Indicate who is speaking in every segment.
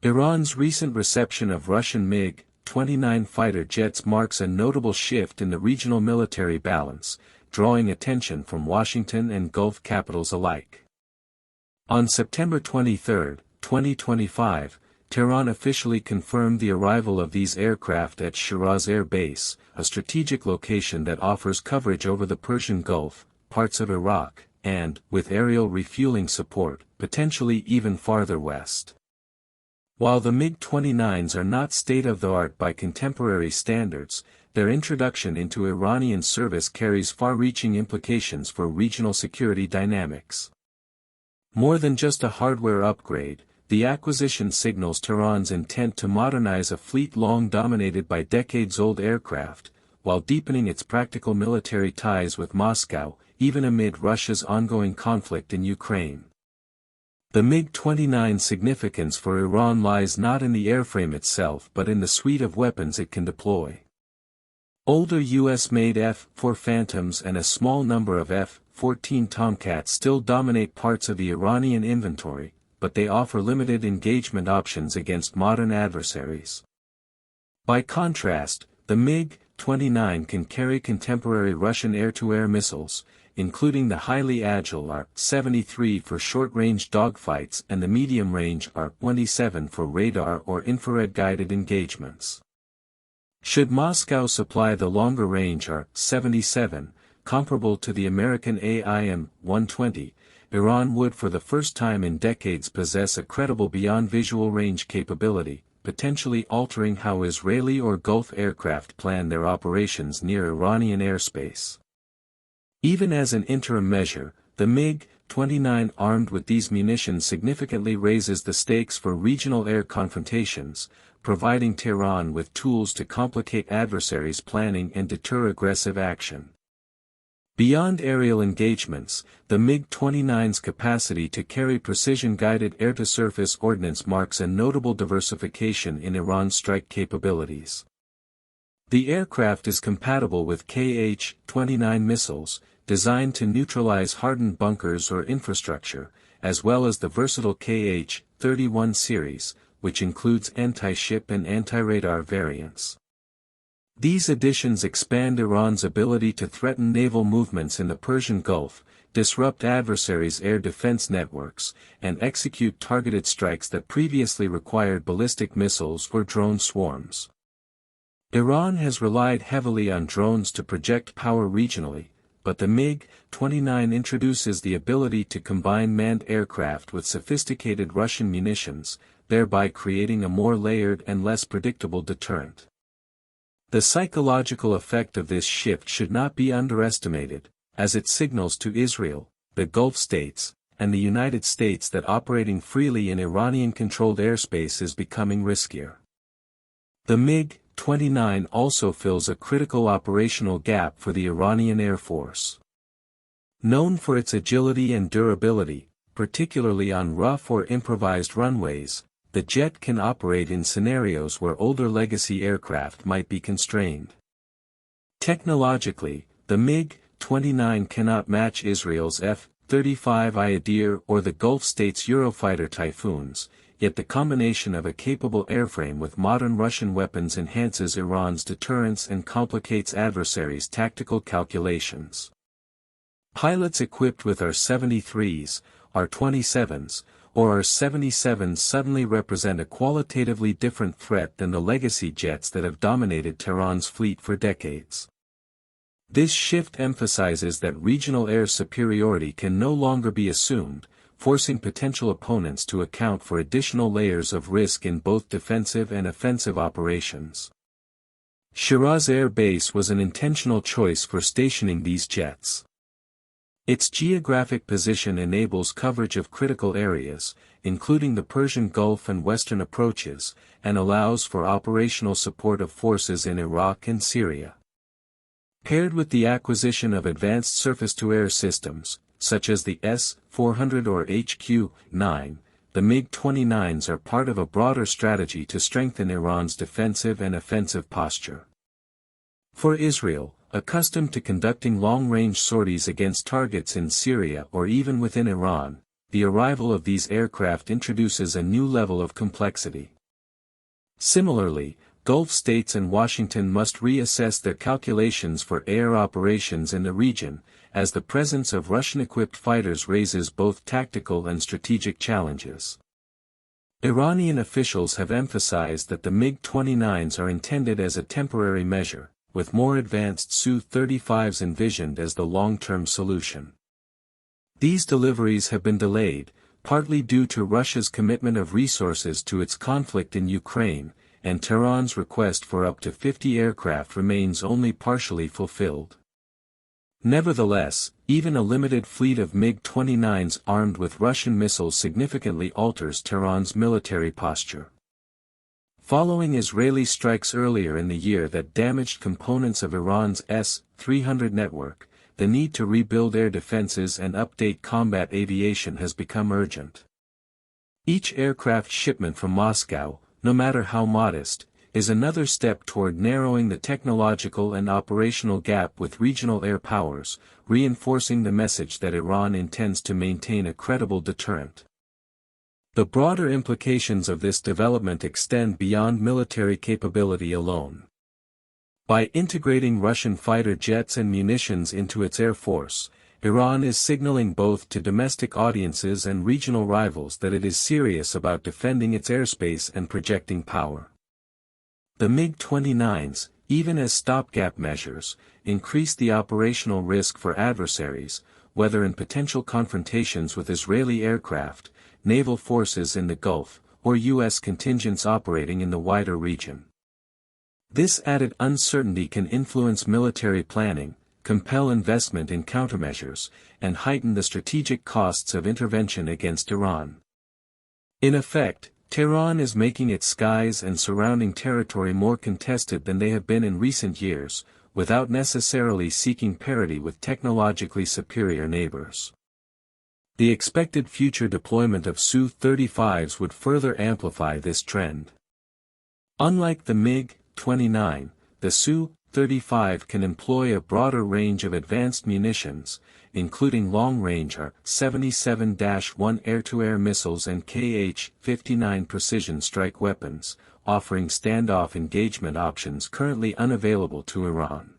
Speaker 1: Iran's recent reception of Russian MiG-29 fighter jets marks a notable shift in the regional military balance, drawing attention from Washington and Gulf capitals alike. On September 23, 2025, Tehran officially confirmed the arrival of these aircraft at Shiraz Air Base, a strategic location that offers coverage over the Persian Gulf, parts of Iraq, and, with aerial refueling support, potentially even farther west. While the MiG-29s are not state-of-the-art by contemporary standards, their introduction into Iranian service carries far-reaching implications for regional security dynamics. More than just a hardware upgrade, the acquisition signals Tehran's intent to modernize a fleet long dominated by decades-old aircraft, while deepening its practical military ties with Moscow, even amid Russia's ongoing conflict in Ukraine. The MiG-29's significance for Iran lies not in the airframe itself but in the suite of weapons it can deploy. Older US-made F-4 Phantoms and a small number of F-14 Tomcats still dominate parts of the Iranian inventory, but they offer limited engagement options against modern adversaries. By contrast, the MiG-29 can carry contemporary Russian air-to-air missiles, including the highly agile AR-73 for short-range dogfights and the medium-range AR-27 for radar or infrared-guided engagements. Should Moscow supply the longer-range AR-77, comparable to the American AIM-120, Iran would for the first time in decades possess a credible beyond-visual range capability, potentially altering how Israeli or Gulf aircraft plan their operations near Iranian airspace. Even as an interim measure, the MiG-29 armed with these munitions significantly raises the stakes for regional air confrontations, providing Tehran with tools to complicate adversaries' planning and deter aggressive action. Beyond aerial engagements, the MiG-29's capacity to carry precision-guided air-to-surface ordnance marks a notable diversification in Iran's strike capabilities. The aircraft is compatible with Kh-29 missiles, designed to neutralize hardened bunkers or infrastructure, as well as the versatile Kh-31 series, which includes anti-ship and anti-radar variants. These additions expand Iran's ability to threaten naval movements in the Persian Gulf, disrupt adversaries' air defense networks, and execute targeted strikes that previously required ballistic missiles or drone swarms. Iran has relied heavily on drones to project power regionally, but the MiG-29 introduces the ability to combine manned aircraft with sophisticated Russian munitions, thereby creating a more layered and less predictable deterrent. The psychological effect of this shift should not be underestimated, as it signals to Israel, the Gulf states, and the United States that operating freely in Iranian-controlled airspace is becoming riskier. The MiG-29 also fills a critical operational gap for the Iranian Air Force. Known for its agility and durability, particularly on rough or improvised runways, the jet can operate in scenarios where older legacy aircraft might be constrained. Technologically, the MiG-29 cannot match Israel's F-35 Ayadir or the Gulf states' Eurofighter Typhoons, yet the combination of a capable airframe with modern Russian weapons enhances Iran's deterrence and complicates adversaries' tactical calculations. Pilots equipped with AR-73s, AR-27s, or AR-77s suddenly represent a qualitatively different threat than the legacy jets that have dominated Tehran's fleet for decades. This shift emphasizes that regional air superiority can no longer be assumed, forcing potential opponents to account for additional layers of risk in both defensive and offensive operations. Shiraz Air Base was an intentional choice for stationing these jets. Its geographic position enables coverage of critical areas, including the Persian Gulf and western approaches, and allows for operational support of forces in Iraq and Syria. Paired with the acquisition of advanced surface-to-air systems, such as the S-400 or HQ-9, the MiG-29s are part of a broader strategy to strengthen Iran's defensive and offensive posture. For Israel, accustomed to conducting long-range sorties against targets in Syria or even within Iran, the arrival of these aircraft introduces a new level of complexity. Similarly, Gulf states and Washington must reassess their calculations for air operations in the region, as the presence of Russian-equipped fighters raises both tactical and strategic challenges. Iranian officials have emphasized that the MiG-29s are intended as a temporary measure, with more advanced Su-35s envisioned as the long-term solution. These deliveries have been delayed, partly due to Russia's commitment of resources to its conflict in Ukraine, and Tehran's request for up to 50 aircraft remains only partially fulfilled. Nevertheless, even a limited fleet of MiG-29s armed with Russian missiles significantly alters Tehran's military posture. Following Israeli strikes earlier in the year that damaged components of Iran's S-300 network, the need to rebuild air defenses and update combat aviation has become urgent. Each aircraft shipment from Moscow, no matter how modest, is another step toward narrowing the technological and operational gap with regional air powers, reinforcing the message that Iran intends to maintain a credible deterrent. The broader implications of this development extend beyond military capability alone. By integrating Russian fighter jets and munitions into its air force, Iran is signaling both to domestic audiences and regional rivals that it is serious about defending its airspace and projecting power. The MiG-29s, even as stopgap measures, increase the operational risk for adversaries, whether in potential confrontations with Israeli aircraft, naval forces in the Gulf, or U.S. contingents operating in the wider region. This added uncertainty can influence military planning, compel investment in countermeasures, and heighten the strategic costs of intervention against Iran. In effect, Tehran is making its skies and surrounding territory more contested than they have been in recent years, without necessarily seeking parity with technologically superior neighbors. The expected future deployment of Su-35s would further amplify this trend. Unlike the MiG-29, the Su-35 can employ a broader range of advanced munitions, including long-range AR-77-1 air-to-air missiles and Kh-59 precision strike weapons, offering standoff engagement options currently unavailable to Iran.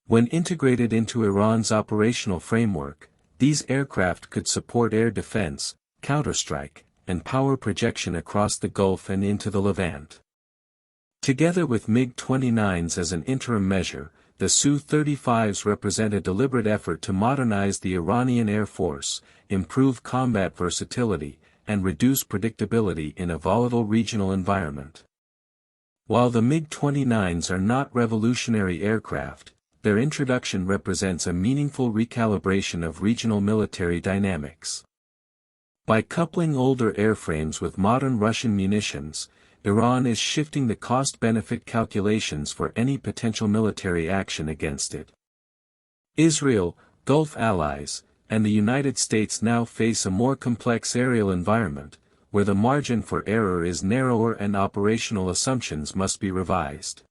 Speaker 1: When integrated into Iran's operational framework, these aircraft could support air defense, counterstrike, and power projection across the Gulf and into the Levant. Together with MiG-29s as an interim measure, the Su-35s represent a deliberate effort to modernize the Iranian Air Force, improve combat versatility, and reduce predictability in a volatile regional environment. While the MiG-29s are not revolutionary aircraft, their introduction represents a meaningful recalibration of regional military dynamics. By coupling older airframes with modern Russian munitions, Iran is shifting the cost-benefit calculations for any potential military action against it. Israel, Gulf allies, and the United States now face a more complex aerial environment, where the margin for error is narrower and operational assumptions must be revised.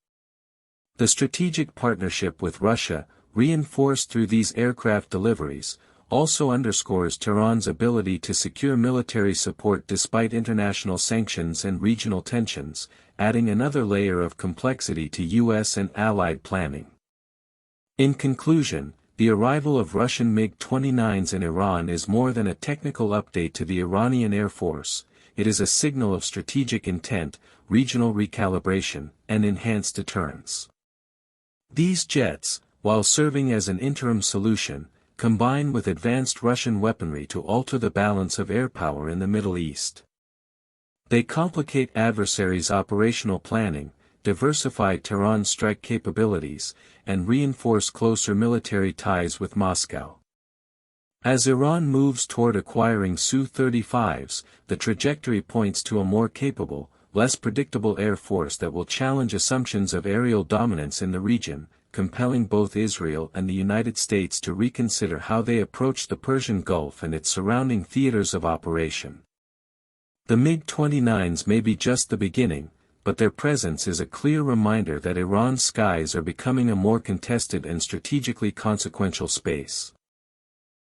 Speaker 1: The strategic partnership with Russia, reinforced through these aircraft deliveries, also underscores Tehran's ability to secure military support despite international sanctions and regional tensions, adding another layer of complexity to U.S. and allied planning. In conclusion, the arrival of Russian MiG-29s in Iran is more than a technical update to the Iranian Air Force, it is a signal of strategic intent, regional recalibration, and enhanced deterrence. These jets, while serving as an interim solution, combine with advanced Russian weaponry to alter the balance of air power in the Middle East. They complicate adversaries' operational planning, diversify Tehran's strike capabilities, and reinforce closer military ties with Moscow. As Iran moves toward acquiring Su-35s, the trajectory points to a more capable, less predictable air force that will challenge assumptions of aerial dominance in the region, compelling both Israel and the United States to reconsider how they approach the Persian Gulf and its surrounding theaters of operation. The MiG-29s may be just the beginning, but their presence is a clear reminder that Iran's skies are becoming a more contested and strategically consequential space.